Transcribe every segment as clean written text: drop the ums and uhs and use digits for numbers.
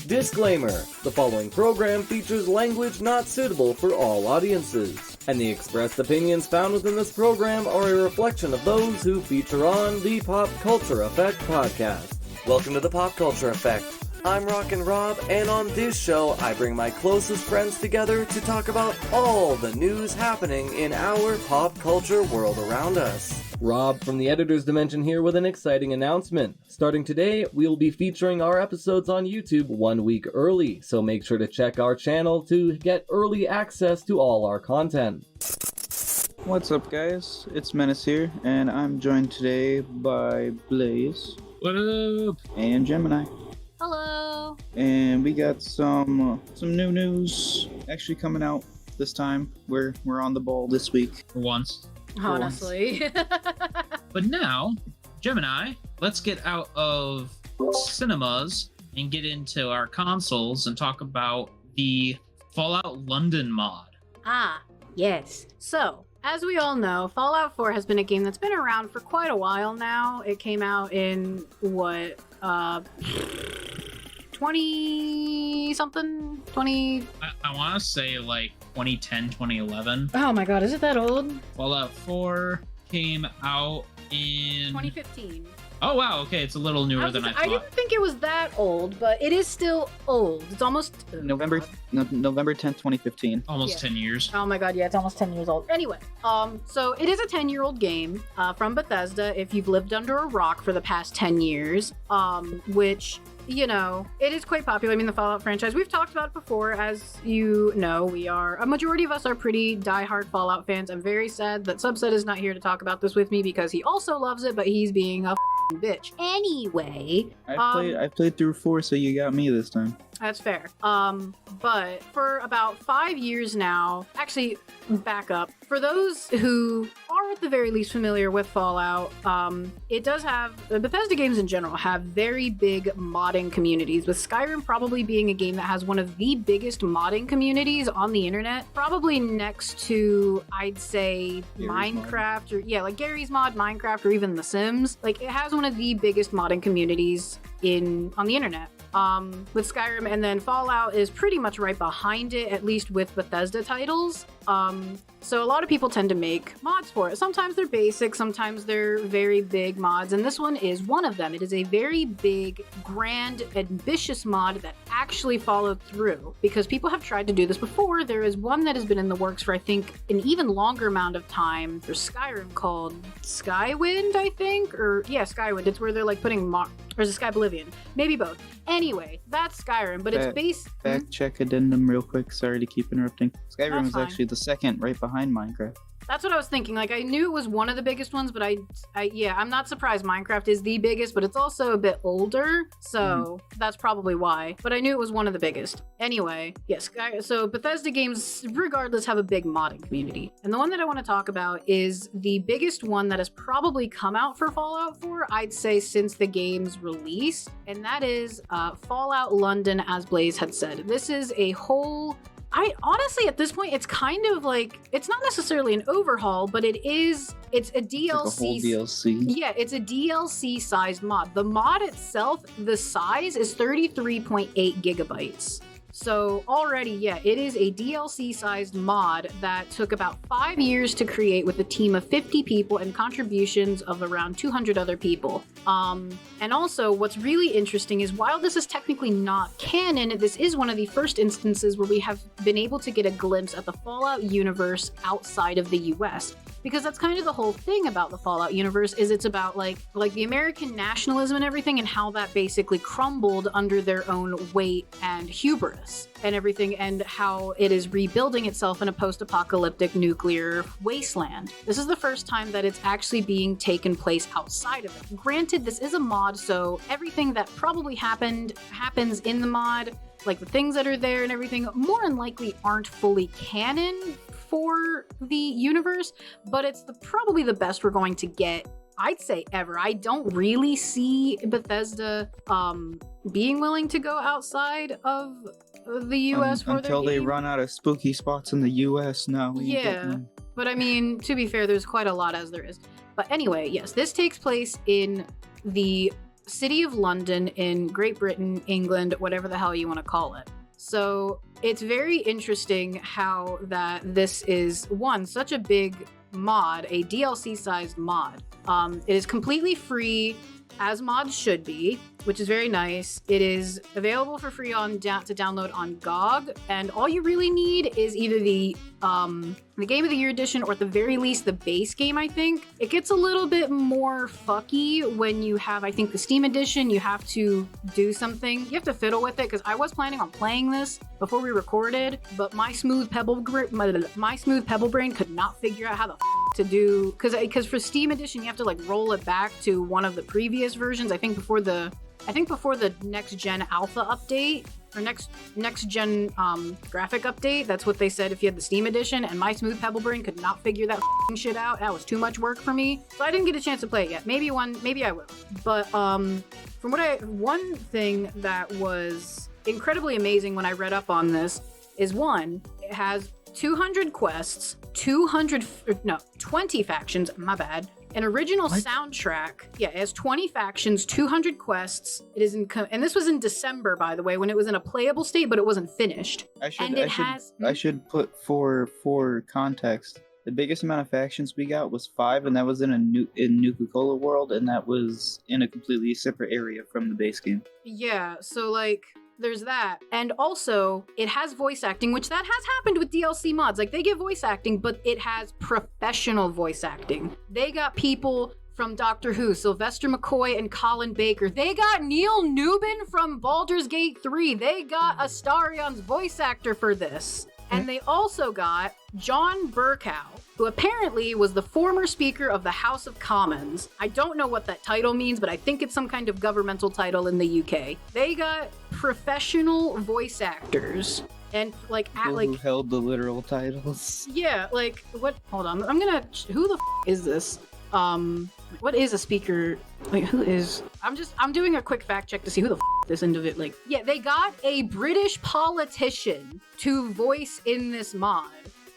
Disclaimer: the following program features language not suitable for all audiences, and the expressed opinions found within this program are a reflection of those who feature on the PopCulture Effect podcast. Welcome to the PopCulture Effect. I'm Rockin' Rob, and on this show, I bring my closest friends together to talk about all the news happening in our pop culture world around us. Rob from the Editor's Dimension here with an exciting announcement. Starting today, we'll be featuring our episodes on YouTube 1 week early, so make sure to check our channel to get early access to all our content. What's up, guys? It's Menace here, and I'm joined today by Blaze. What up? And Gemini. Hello. And we got some new news actually coming out this time. We're on the ball this week. For once. Honestly. But now, Gemini, let's get out of cinemas and get into our consoles and talk about the Fallout London mod. Ah, yes. So, as we all know, Fallout 4 has been a game that's been around for quite a while now. It came out in, 20-something? 20... I want to say like 2010, 2011. Oh my god, is it that old? Fallout 4 came out in... 2015. Oh wow, okay, it's a little newer than I thought. I didn't think it was that old, but it is still old. It's almost... November 10th, 2015. Almost 10 years. Oh my god, yeah, it's almost 10 years old. Anyway, so it is a 10-year-old game from Bethesda if you've lived under a rock for the past 10 years, which... You know, it is quite popular. I mean, the Fallout franchise, we've talked about it before. As you know, a majority of us are pretty diehard Fallout fans. I'm very sad that Subset is not here to talk about this with me because he also loves it, but he's being a bitch. Anyway. I played through 4, so you got me this time. That's fair. But for about 5 years now, actually, back up. For those who are at the very least familiar with Fallout, it does have, Bethesda games in general have very big modding communities, with Skyrim probably being a game that has one of the biggest modding communities on the internet, probably next to, I'd say, Gary's Minecraft, or yeah, like Gary's Mod, Minecraft, or even The Sims. Like, it has one of the biggest modding communities on the internet. With Skyrim, and then Fallout is pretty much right behind it, at least with Bethesda titles. So a lot of people tend to make mods for it. Sometimes they're basic, sometimes they're very big mods, and this one is one of them. It is a very big, grand, ambitious mod that actually followed through, because people have tried to do this before. There is one that has been in the works for, I think, an even longer amount of time for Skyrim called Skywind, I think? Or, yeah, Skywind. It's where they're, like, putting or is it Skyblivion? Maybe both. Anyway, that's Skyrim, but it's based... Fact check addendum real quick. Sorry to keep interrupting. Skyrim is fine. actually the second, right behind Minecraft. That's what I was thinking. Like, I knew it was one of the biggest ones, but I'm not surprised Minecraft is the biggest, but it's also a bit older, so that's probably why. But I knew it was one of the biggest. Anyway, yes, so Bethesda games, regardless, have a big modding community. And the one that I want to talk about is the biggest one that has probably come out for Fallout 4, I'd say, since the game's release, and that is Fallout London, as Blaze had said. This is a whole... honestly, at this point, it's kind of like, it's not necessarily an overhaul, but it's a DLC. It's like a whole DLC. Yeah, it's a DLC sized mod. The mod itself, the size is 33.8 gigabytes. So already, yeah, it is a DLC-sized mod that took about 5 years to create with a team of 50 people and contributions of around 200 other people. And also, what's really interesting is while this is technically not canon, this is one of the first instances where we have been able to get a glimpse at the Fallout universe outside of the US. Because that's kind of the whole thing about the Fallout universe, is it's about like the American nationalism and everything, and how that basically crumbled under their own weight and hubris and everything, and how it is rebuilding itself in a post-apocalyptic nuclear wasteland. This is the first time that it's actually being taken place outside of it. Granted, this is a mod, so everything that probably happens in the mod, like the things that are there and everything, more than likely aren't fully canon for the universe, but it's probably the best we're going to get, I'd say, ever. I don't really see Bethesda being willing to go outside of the US for until their they game. run out of spooky spots in the US now. Yeah, but I mean, to be fair, there's quite a lot as there is. But anyway, yes, this takes place in the City of London in Great Britain, England, whatever the hell you want to call it. So it's very interesting how that this is, one, such a big mod, a DLC-sized mod. It is completely free, as mods should be, which is very nice. It is available for free to download on GOG, and all you really need is either the Game of the Year edition, or at the very least the base game, I think. It gets a little bit more fucky when you have, I think, the Steam edition. You have to do something. You have to fiddle with it, because I was planning on playing this before we recorded, but my smooth pebble brain could not figure out how the to do, because for Steam edition you have to like roll it back to one of the previous versions. I think before the next gen alpha update, or next gen graphic update. That's what they said if you had the Steam edition, and my smooth pebble brain could not figure that shit out. That was too much work for me, so I didn't get a chance to play it yet. Maybe I will. But one thing that was incredibly amazing when I read up on this is, one, it has 200 quests, 20 factions, my bad. An original soundtrack. Yeah, it has 20 factions, 200 quests. It is and this was in December, by the way, when it was in a playable state, but it wasn't finished. I should put for context. The biggest amount of factions we got was 5, and that was in Nuka-Cola World, and that was in a completely separate area from the base game. Yeah, so like, there's that. And also, it has voice acting, which that has happened with DLC mods. Like, they get voice acting, but it has professional voice acting. They got people from Doctor Who, Sylvester McCoy and Colin Baker. They got Neil Newbin from Baldur's Gate 3. They got Astarion's voice actor for this. And they also got John Burkow, who apparently was the former Speaker of the House of Commons. I don't know what that title means, but I think it's some kind of governmental title in the UK. They got professional voice actors. And who held the literal titles. Yeah, like, what? Hold on. Who the is this? What is a speaker? Like, who is? I'm doing a quick fact check to see who the this individual. Like, yeah, they got a British politician to voice in this mod.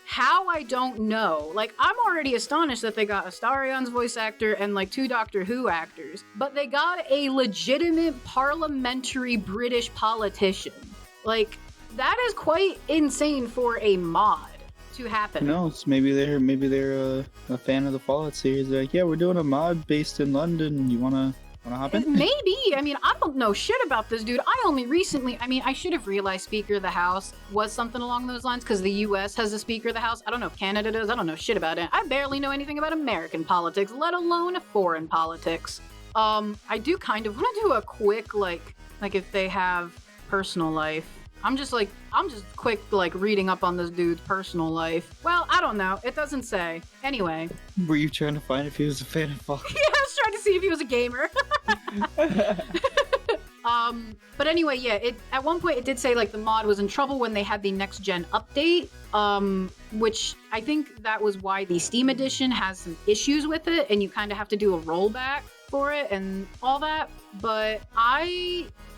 How, I don't know. Like, I'm already astonished that they got Astarion's voice actor and like 2 Doctor Who actors, but they got a legitimate parliamentary British politician. Like, that is quite insane for a mod to happen. Who knows? Maybe they're a fan of the Fallout series. They're like, yeah, we're doing a mod based in London. You wanna hop in? Maybe. I mean, I don't know shit about this dude. I should have realized Speaker of the House was something along those lines, because the US has a Speaker of the House. I don't know if Canada does. I don't know shit about it. I barely know anything about American politics, let alone foreign politics. I do kind of want to do a quick, like if they have personal life. I'm just quick, like, reading up on this dude's personal life. Well, I don't know. It doesn't say. Anyway. Were you trying to find if he was a fan of Fallout? Yeah, I was trying to see if he was a gamer. But anyway, yeah, at one point it did say, like, the mod was in trouble when they had the next gen update, which I think that was why the Steam edition has some issues with it, and you kind of have to do a rollback for it and all that. But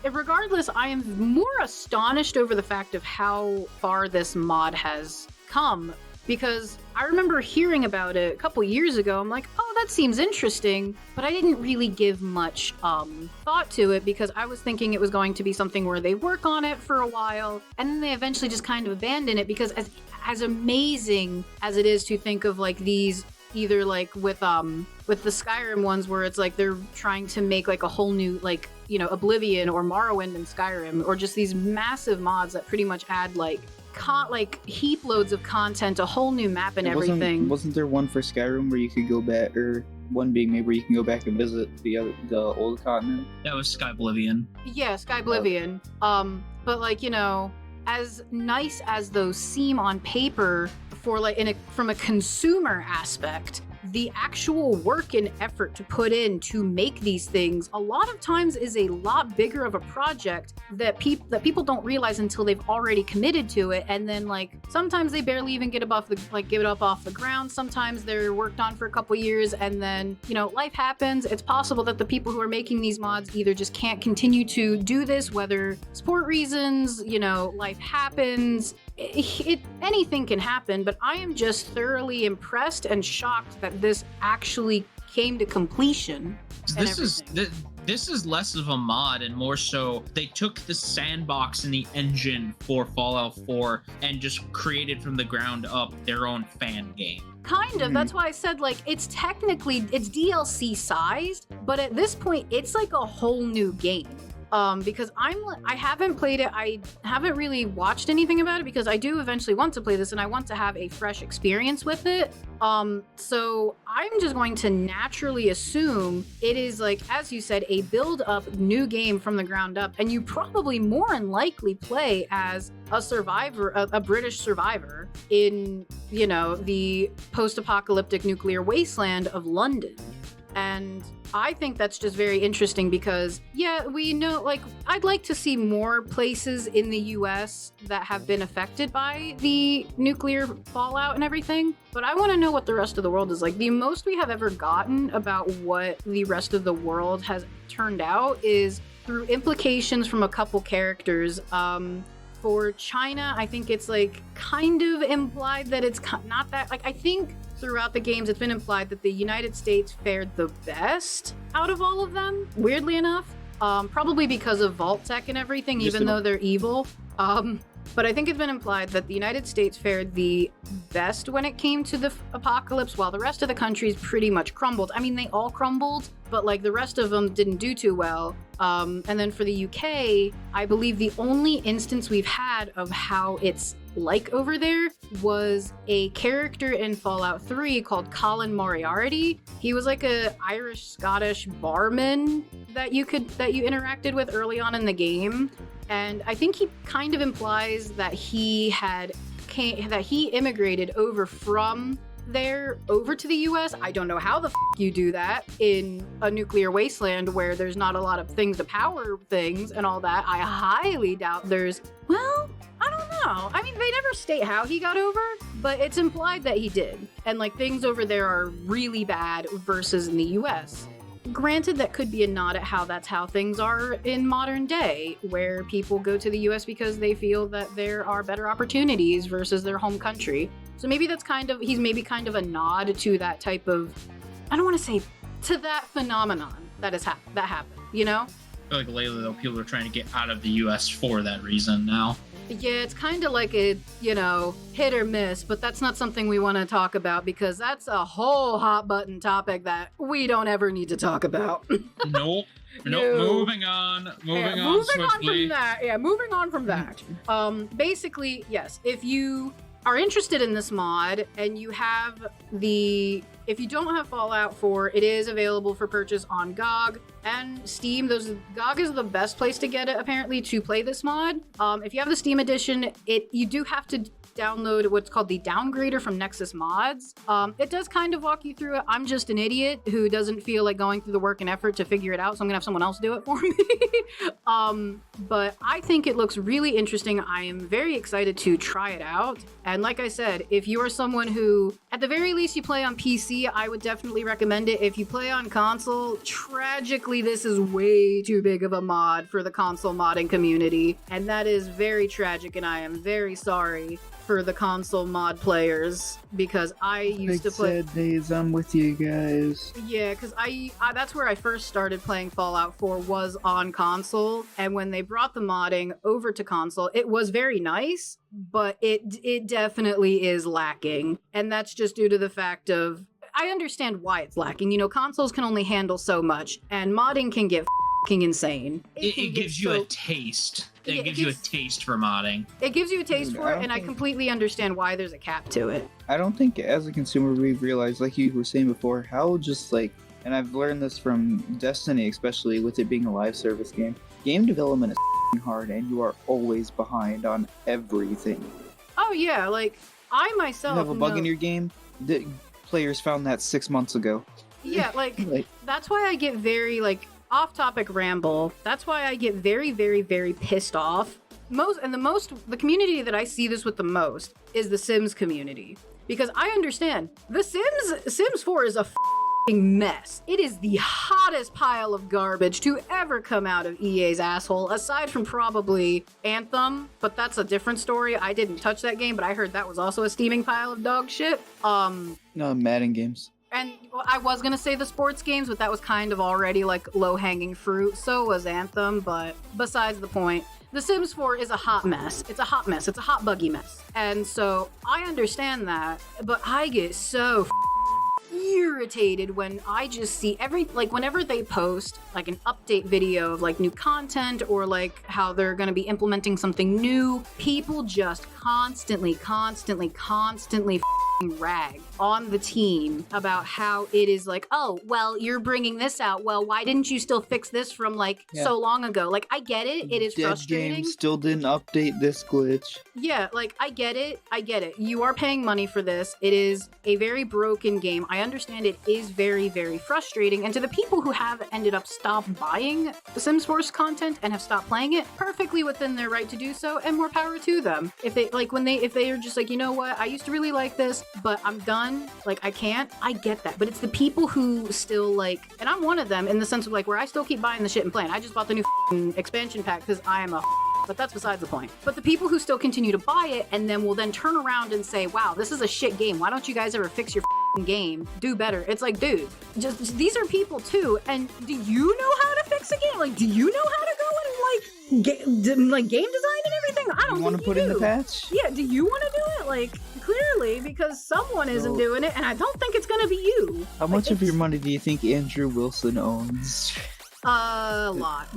regardless, I am more astonished over the fact of how far this mod has come, because I remember hearing about it a couple years ago. I'm like, oh, that seems interesting, but I didn't really give much thought to it, because I was thinking it was going to be something where they work on it for a while and then they eventually just kind of abandon it, because as amazing as it is to think of like these, either like with the Skyrim ones where it's like they're trying to make like a whole new, like, you know, Oblivion or Morrowind in Skyrim, or just these massive mods that pretty much add like heap loads of content, a whole new map and everything. Wasn't there one for Skyrim where you could go back, or one being maybe where you can go back and visit the old continent? That was Skyblivion. Yeah, Skyblivion. But like, you know, as nice as those seem on paper for like from a consumer aspect, the actual work and effort to put in to make these things a lot of times is a lot bigger of a project that people don't realize until they've already committed to it. And then like sometimes they barely even get it off the ground. Sometimes they're worked on for a couple years, and then, you know, life happens. It's possible that the people who are making these mods either just can't continue to do this, whether support reasons, you know, life happens. Anything can happen, but I am just thoroughly impressed and shocked that this actually came to completion. this is less of a mod and more so they took the sandbox and the engine for Fallout 4 and just created from the ground up their own fan game. Kind of. That's why I said, like, it's DLC sized, but at this point, it's like a whole new game. Because I haven't played it. I haven't really watched anything about it because I do eventually want to play this and I want to have a fresh experience with it. So I'm just going to naturally assume it is, like, as you said, a build up new game from the ground up. And you probably more than likely play as a survivor, a British survivor in, you know, the post-apocalyptic nuclear wasteland of London. And I think that's just very interesting because, yeah, we know, like, I'd like to see more places in the US that have been affected by the nuclear fallout and everything, but I want to know what the rest of the world is like. The most we have ever gotten about what the rest of the world has turned out is through implications from a couple characters. For China, I think it's, like, kind of implied that it's not that, like, I think throughout the games, it's been implied that the United States fared the best out of all of them, weirdly enough. Probably because of Vault Tech and everything, even though they're evil. But I think it's been implied that the United States fared the best when it came to the apocalypse, while the rest of the countries pretty much crumbled. I mean, they all crumbled, but, like, the rest of them didn't do too well. And then for the UK, I believe the only instance we've had of how it's like over there was a character in Fallout 3 called Colin Moriarty. He was like a Irish-Scottish barman that you interacted with early on in the game. And I think he kind of implies that he immigrated over from there over to the US. I don't know how the you do that in a nuclear wasteland where there's not a lot of things to power things and all that. I highly doubt there's, well, I don't know. I mean, they never state how he got over, but it's implied that he did. And, like, things over there are really bad versus in the US. Granted, that could be a nod at how that's how things are in modern day, where people go to the US because they feel that there are better opportunities versus their home country. So maybe that's he's maybe kind of a nod to that type of, I don't want to say, to that phenomenon that happened, you know? I feel like lately, though, people are trying to get out of the US for that reason now. Yeah, it's kind of like a, you know, hit or miss, but that's not something we want to talk about because that's a whole hot button topic that we don't ever need to talk about. Nope. Moving on swiftly. Moving on from that. Basically, yes, if you are interested in this mod and you have if you don't have Fallout 4, it is available for purchase on GOG and Steam. GOG is the best place to get it, apparently, to play this mod. If you have the Steam edition, you do have to download what's called the Downgrader from Nexus Mods. It does kind of walk you through it. I'm just an idiot who doesn't feel like going through the work and effort to figure it out, so I'm gonna have someone else do it for me. But I think it looks really interesting. I am very excited to try it out. And like I said, if you are someone who, at the very least, you play on PC, I would definitely recommend it. If you play on console, tragically, this is way too big of a mod for the console modding community. And that is very tragic, and I am very sorry for the console mod players because I used to play. Sad days, I'm with you guys. Yeah, because I that's where I first started playing Fallout 4 was on console, and when they brought the modding over to console, it was very nice, but it definitely is lacking, and that's just due to the fact of I understand why it's lacking. You know, consoles can only handle so much, and modding can get fucking insane. It gives you a taste. It gives you a taste for modding. It gives you a taste for it, and I completely understand why there's a cap to it. I don't think as a consumer we realize, like you were saying before, how just like, and I've learned this from Destiny, especially with it being a live service game, game development is hard and you are always behind on everything. Oh yeah, like I myself You have a bug in your game, the players found that 6 months ago. Yeah, like that's why I get very like off-topic ramble. That's why I get very, very, very pissed off. The community that I see this with the most is the Sims community. Because I understand, the Sims 4 is a f***ing mess. It is the hottest pile of garbage to ever come out of EA's asshole, aside from probably Anthem, but that's a different story. I didn't touch that game, but I heard that was also a steaming pile of dog shit. No, Madden games. And I was gonna say the sports games, but that was kind of already like low-hanging fruit. So was Anthem, but besides the point. The Sims 4 is a hot mess. It's a hot mess. It's a hot buggy mess. And so I understand that, but I get so irritated when I just see whenever they post like an update video of like new content or like how they're going to be implementing something new, people just constantly rag on the team about how it is like, oh, well, you're bringing this out. Well, why didn't you still fix this from like so long ago? Like, I get it. It is Dead frustrating. Game still didn't update this glitch. Yeah, like, I get it. You are paying money for this. It is a very broken game. I understand it is very, very frustrating. And to the people who have ended up stopped buying the Sims 4's content and have stopped playing it, perfectly within their right to do so, and more power to them. If they are just like, you know what, I used to really like this, but I'm done. Like, I can't. I get that. But it's the people who still like, and I'm one of them in the sense of like where I still keep buying the shit and playing. I just bought the new expansion pack because I am a but that's besides the point. But the people who still continue to buy it and then will then turn around and say, wow, this is a shit game. Why don't you guys ever fix your game? Do better. It's like, dude, just these are people too. And do you know how to fix a game? Like, do you know how to go and like game design and everything? I don't want to put in the patch? Yeah, do you want to do it? Like, clearly, because someone isn't doing it, and I don't think it's gonna be you. How much of your money do you think Andrew Wilson owns? A lot.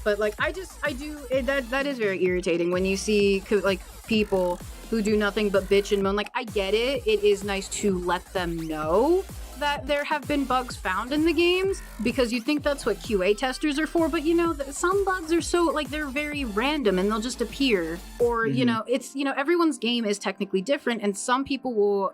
But like, that is very irritating when you see like people who do nothing but bitch and moan. Like, I get it. It is nice to let them know that there have been bugs found in the games because you think that's what QA testers are for, but you know, some bugs are so like they're very random and they'll just appear, or you know, it's, you know, everyone's game is technically different and some people will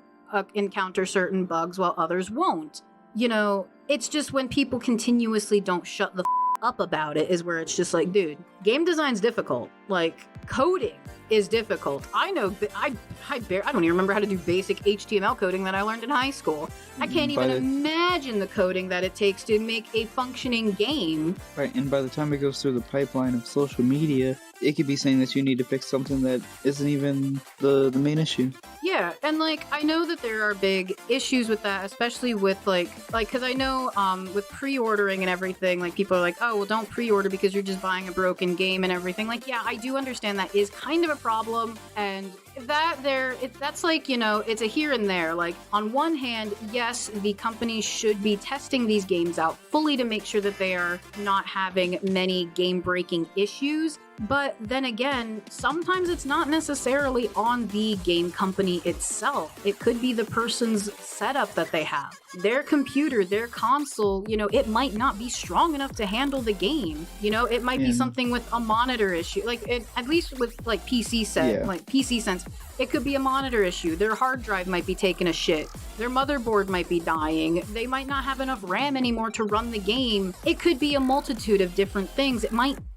encounter certain bugs while others won't. You know, it's just when people continuously don't shut the up about it is where it's just like, dude, game design's difficult. Like, coding is difficult. I know, I don't even remember how to do basic HTML coding that I learned in high school. I can't even imagine the coding that it takes to make a functioning game. Right, and by the time it goes through the pipeline of social media, it could be saying that you need to fix something that isn't even the main issue. Yeah, and like, I know that there are big issues with that, especially with like, because I know with pre-ordering and everything, like people are like, oh, well, don't pre-order because you're just buying a broken game and everything. Like, yeah, I do understand that is kind of a problem, and that's like, you know, it's a here and there. Like, on one hand, yes, the company should be testing these games out fully to make sure that they are not having many game-breaking issues. But then again, sometimes it's not necessarily on the game company itself. It could be the person's setup that they have. Their computer, their console, you know, it might not be strong enough to handle the game. You know, it might be something with a monitor issue. Like, at least with like PC sense, it could be a monitor issue. Their hard drive might be taking a shit. Their motherboard might be dying. They might not have enough RAM anymore to run the game. It could be a multitude of different things.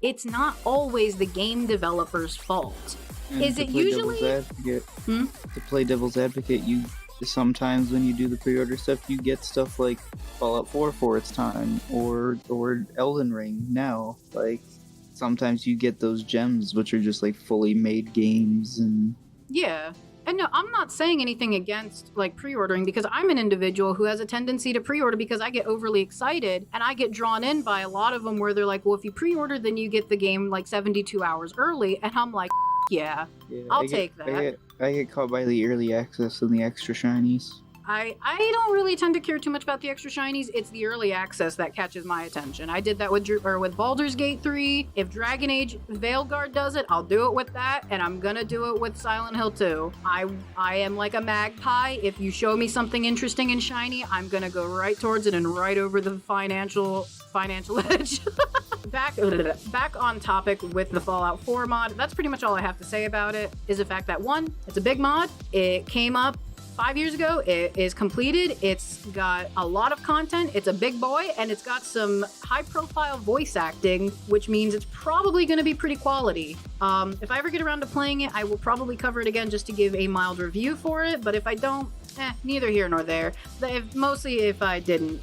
It's not always the game developer's fault. And is it usually to play devil's advocate, you sometimes when you do the pre-order stuff, you get stuff like Fallout 4 for its time, or Elden Ring now. Like, sometimes you get those gems which are just like fully made games. And yeah. And no, I'm not saying anything against like pre-ordering, because I'm an individual who has a tendency to pre-order because I get overly excited and I get drawn in by a lot of them where they're like, well, if you pre-order, then you get the game like 72 hours early. And I'm like, yeah, I'll take that. I get caught by the early access and the extra shinies. I don't really tend to care too much about the extra shinies. It's the early access that catches my attention. I did that with Baldur's Gate 3. If Dragon Age Veilguard does it, I'll do it with that, and I'm gonna do it with Silent Hill 2. I am like a magpie. If you show me something interesting and shiny, I'm gonna go right towards it and right over the financial edge. Back on topic with the Fallout 4 mod. That's pretty much all I have to say about it, is the fact that, one, it's a big mod. It came up 5 years ago. It is completed. It's got a lot of content. It's a big boy, and it's got some high-profile voice acting, which means it's probably going to be pretty quality. If I ever get around to playing it, I will probably cover it again just to give a mild review for it, but if I don't, neither here nor there. Mostly if I didn't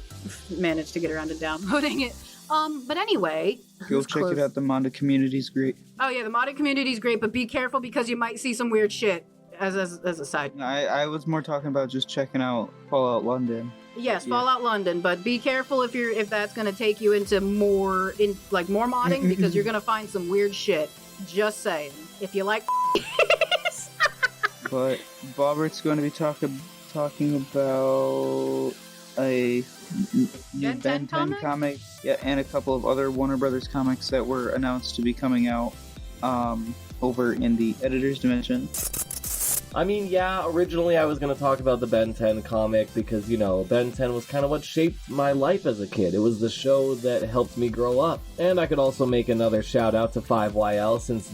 manage to get around to downloading it. But anyway, go check it out. The modded community's great. Oh yeah, the modded community's great, but be careful because you might see some weird shit. as a side. I was more talking about just checking out Fallout London. Yes, Yeah. Fallout London, but be careful if that's gonna take you into more modding because you're gonna find some weird shit. Just saying. If you like But Bobbert's going to be talking about a new Ben 10 comic, yeah, and a couple of other Warner Brothers comics that were announced to be coming out over in the editor's dimension. I mean, yeah, originally I was going to talk about the Ben 10 comic because, you know, Ben 10 was kind of what shaped my life as a kid. It was the show that helped me grow up. And I could also make another shout out to 5YL since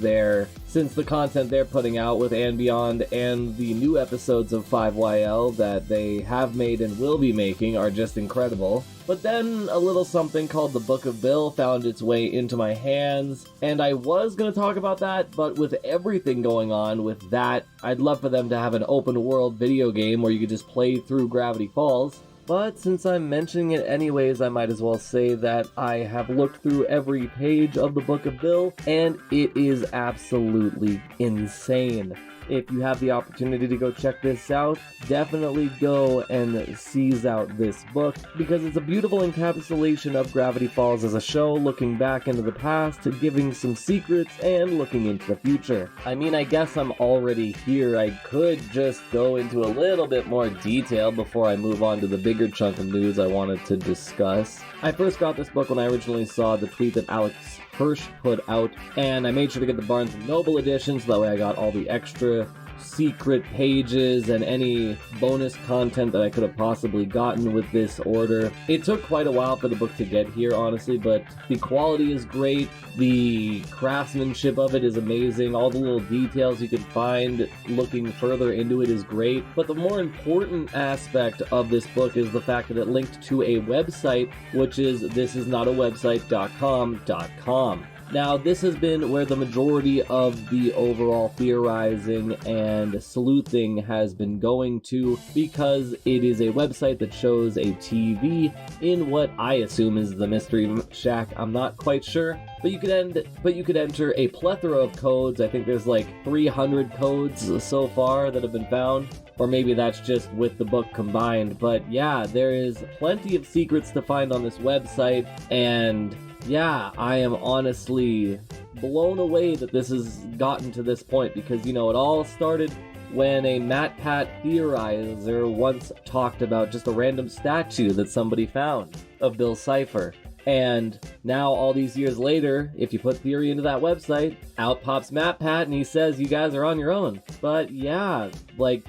the content they're putting out with And Beyond and the new episodes of 5YL that they have made and will be making are just incredible. But then a little something called the Book of Bill found its way into my hands, and I was going to talk about that, but with everything going on with that, I'd love for them to have an open world video game where you could just play through Gravity Falls. But since I'm mentioning it anyways, I might as well say that I have looked through every page of the Book of Bill, and it is absolutely insane. If you have the opportunity to go check this out, definitely go and seize out this book, because it's a beautiful encapsulation of Gravity Falls as a show, looking back into the past, giving some secrets, and looking into the future. I mean, I guess I'm already here. I could just go into a little bit more detail before I move on to the bigger chunk of news I wanted to discuss. I first got this book when I originally saw the tweet that Alex Hirsch put out, and I made sure to get the Barnes & Noble edition so that way I got all the extra secret pages and any bonus content that I could have possibly gotten with this order. It took quite a while for the book to get here, honestly, but the quality is great, the craftsmanship of it is amazing, all the little details you can find looking further into it is great, but the more important aspect of this book is the fact that it linked to a website, which is thisisnotawebsite.com. Now, this has been where the majority of the overall theorizing and sleuthing has been going to, because it is a website that shows a TV in what I assume is the Mystery Shack. I'm not quite sure, but you could enter a plethora of codes. I think there's like 300 codes so far that have been found, or maybe that's just with the book combined. But yeah, there is plenty of secrets to find on this website, and yeah, I am honestly blown away that this has gotten to this point, because, you know, it all started when a MatPat theorizer once talked about just a random statue that somebody found of Bill Cipher. And now, all these years later, if you put theory into that website, out pops MatPat and he says you guys are on your own. But yeah, like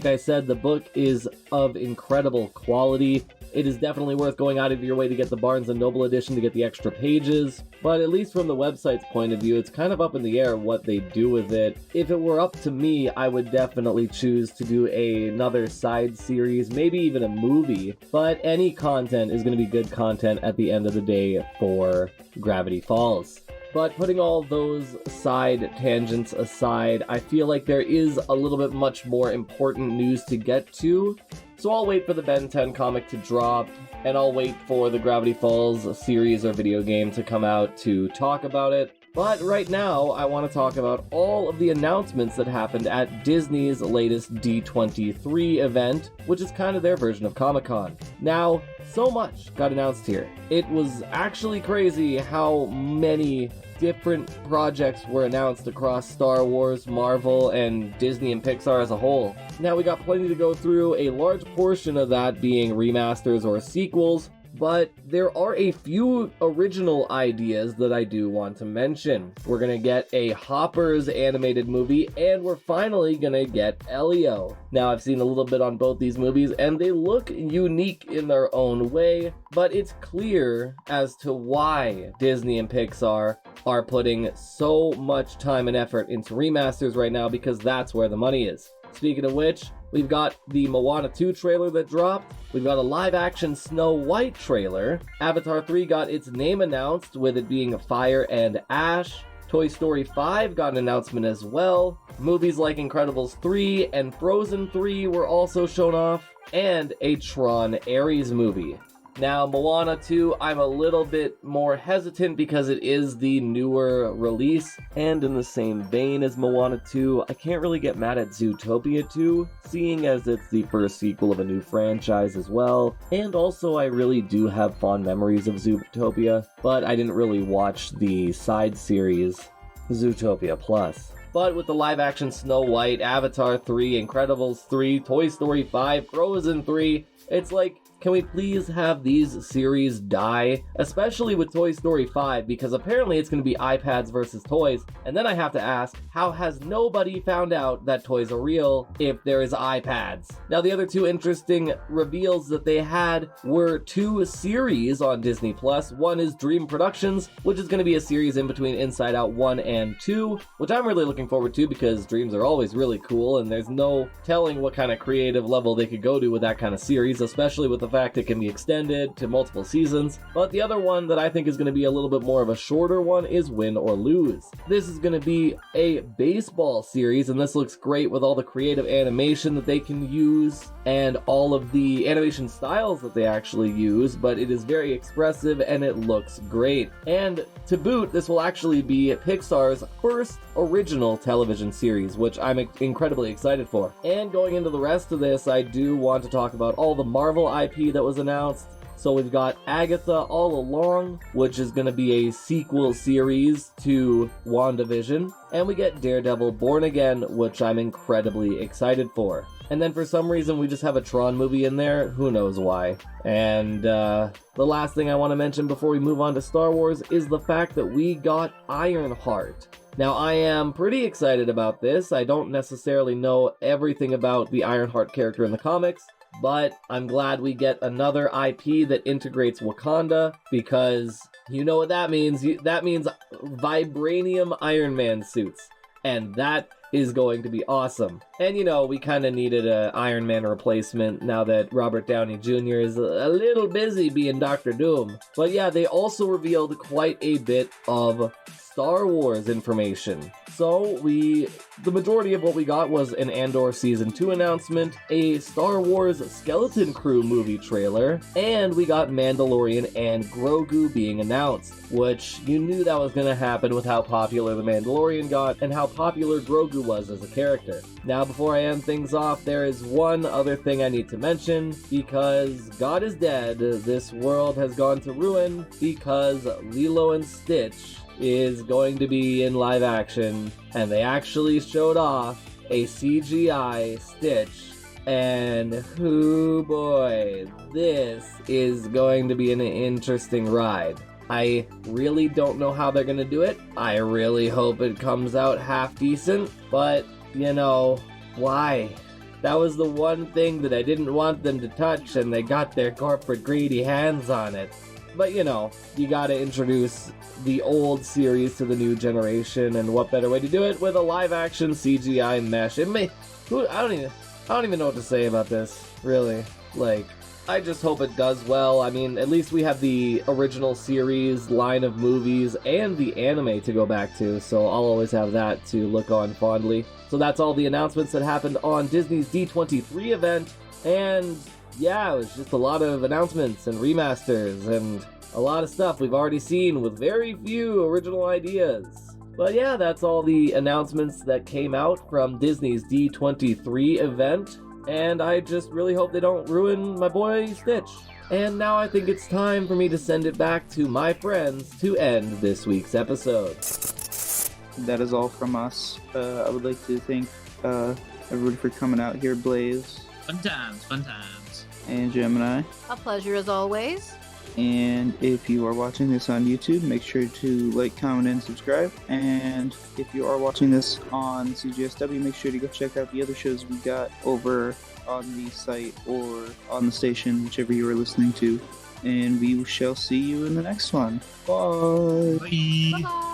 I said, the book is of incredible quality. It is definitely worth going out of your way to get the Barnes & Noble edition to get the extra pages, but at least from the website's point of view, it's kind of up in the air what they do with it. If it were up to me, I would definitely choose to do another side series, maybe even a movie, but any content is going to be good content at the end of the day for Gravity Falls. But putting all those side tangents aside, I feel like there is a little bit much more important news to get to. So I'll wait for the Ben 10 comic to drop, and I'll wait for the Gravity Falls series or video game to come out to talk about it. But right now, I want to talk about all of the announcements that happened at Disney's latest D23 event, which is kind of their version of Comic-Con. Now, so much got announced here. It was actually crazy how many different projects were announced across Star Wars, Marvel, and Disney and Pixar as a whole. Now, we got plenty to go through, a large portion of that being remasters or sequels, but there are a few original ideas that I do want to mention. We're gonna get a Hoppers animated movie, and we're finally gonna get Elio. Now, I've seen a little bit on both these movies, and they look unique in their own way, but it's clear as to why Disney and Pixar are putting so much time and effort into remasters right now, because that's where the money is. Speaking of which, we've got the Moana 2 trailer that dropped. We've got a live-action Snow White trailer. Avatar 3 got its name announced, with it being Fire and Ash. Toy Story 5 got an announcement as well. Movies like Incredibles 3 and Frozen 3 were also shown off. And a Tron Ares movie. Now, Moana 2, I'm a little bit more hesitant because it is the newer release, and in the same vein as Moana 2, I can't really get mad at Zootopia 2, seeing as it's the first sequel of a new franchise as well, and also I really do have fond memories of Zootopia, but I didn't really watch the side series, Zootopia Plus. But with the live-action Snow White, Avatar 3, Incredibles 3, Toy Story 5, Frozen 3, it's like, can we please have these series die? Especially with Toy Story 5, because apparently it's going to be iPads versus toys. And then I have to ask, how has nobody found out that toys are real if there is iPads? Now, the other two interesting reveals that they had were two series on Disney+. One is Dream Productions, which is going to be a series in between Inside Out 1 and 2, which I'm really looking forward to because dreams are always really cool, and there's no telling what kind of creative level they could go to with that kind of series, especially with the fact it can be extended to multiple seasons. But the other one that I think is going to be a little bit more of a shorter one is Win or Lose. This is going to be a baseball series, and this looks great with all the creative animation that they can use and all of the animation styles that they actually use, but it is very expressive and it looks great. And to boot, this will actually be Pixar's first original television series, which I'm incredibly excited for. And going into the rest of this, I do want to talk about all the Marvel IP that was announced. So we've got Agatha All Along, which is going to be a sequel series to WandaVision. And we get Daredevil Born Again, which I'm incredibly excited for. And then for some reason we just have a Tron movie in there, who knows why. And the last thing I want to mention before we move on to Star Wars is the fact that we got Ironheart. Now, I am pretty excited about this. I don't necessarily know everything about the Ironheart character in the comics, but I'm glad we get another IP that integrates Wakanda, because you know what that means. That means vibranium Iron Man suits, and that is going to be awesome. And you know, we kind of needed an Iron Man replacement now that Robert Downey Jr. is a little busy being Doctor Doom. But yeah, they also revealed quite a bit of Star Wars information. So the majority of what we got was an Andor Season 2 announcement, a Star Wars Skeleton Crew movie trailer, and we got Mandalorian and Grogu being announced, which you knew that was going to happen with how popular the Mandalorian got and how popular Grogu was as a character. Now, before I end things off, there is one other thing I need to mention, because God is dead, this world has gone to ruin, because Lilo and Stitch is going to be in live action, and they actually showed off a CGI Stitch, and hoo boy, this is going to be an interesting ride. I really don't know how they're gonna do it. I really hope it comes out half decent, but you know, why? That was the one thing that I didn't want them to touch, and they got their corporate greedy hands on it. But you know, you gotta introduce the old series to the new generation, and what better way to do it with a live-action CGI mesh? I don't even know what to say about this, really. Like, I just hope it does well. I mean, at least we have the original series line of movies and the anime to go back to, so I'll always have that to look on fondly. So that's all the announcements that happened on Disney's D23 event, and yeah, it was just a lot of announcements and remasters and a lot of stuff we've already seen with very few original ideas. But yeah, that's all the announcements that came out from Disney's D23 event, and I just really hope they don't ruin my boy Stitch. And now I think it's time for me to send it back to my friends to end this week's episode. That is all from us. I would like to thank everybody for coming out here, Blaze. Fun times, fun times. And Gemini. A pleasure as always. And if you are watching this on YouTube, make sure to like, comment, and subscribe. And if you are watching this on CGSW, make sure to go check out the other shows we got over on the site or on the station, whichever you are listening to. And we shall see you in the next one. Bye! Bye. Bye-bye.